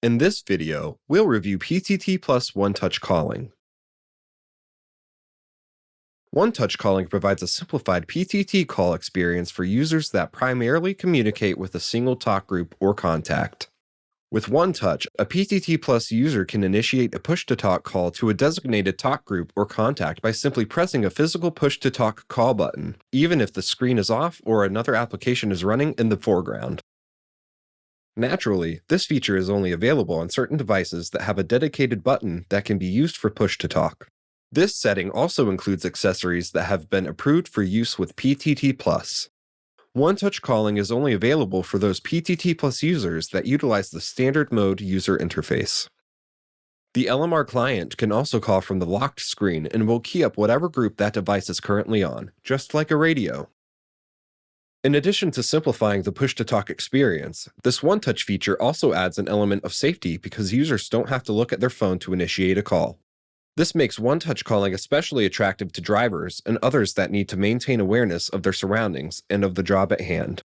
In this video, we'll review PTT Plus One Touch Calling. One Touch Calling provides a simplified PTT call experience for users that primarily communicate with a single talk group or contact. With One Touch, a PTT Plus user can initiate a push-to-talk call to a designated talk group or contact by simply pressing a physical push-to-talk call button, even if the screen is off or another application is running in the foreground. Naturally, this feature is only available on certain devices that have a dedicated button that can be used for push-to-talk. This setting also includes accessories that have been approved for use with PTT Plus. One Touch Calling is only available for those PTT Plus users that utilize the standard mode user interface. The LMR client can also call from the locked screen and will key up whatever group that device is currently on, just like a radio. In addition to simplifying the push-to-talk experience, this One Touch feature also adds an element of safety because users don't have to look at their phone to initiate a call. This makes One Touch Calling especially attractive to drivers and others that need to maintain awareness of their surroundings and of the job at hand.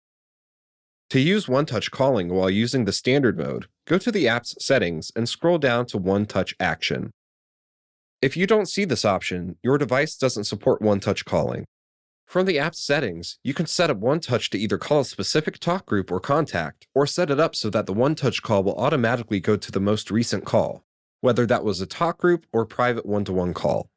To use One Touch Calling while using the standard mode, go to the app's settings and scroll down to One Touch Action. If you don't see this option, your device doesn't support One Touch Calling. From the app's settings, you can set up One Touch to either call a specific talk group or contact, or set it up so that the One Touch call will automatically go to the most recent call, whether that was a talk group or private one-to-one call.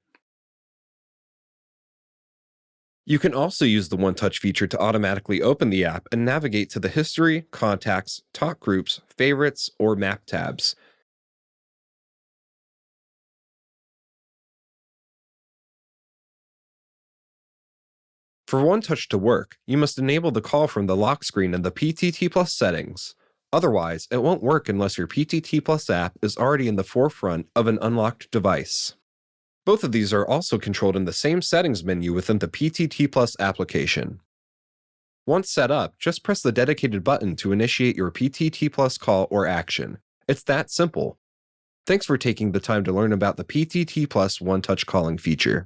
You can also use the One Touch feature to automatically open the app and navigate to the history, contacts, talk groups, favorites, or map tabs. For One Touch to work, you must enable the call from the lock screen in the PTT Plus settings. Otherwise, it won't work unless your PTT Plus app is already in the forefront of an unlocked device. Both of these are also controlled in the same settings menu within the PTT Plus application. Once set up, just press the dedicated button to initiate your PTT Plus call or action. It's that simple. Thanks for taking the time to learn about the PTT Plus One Touch Calling feature.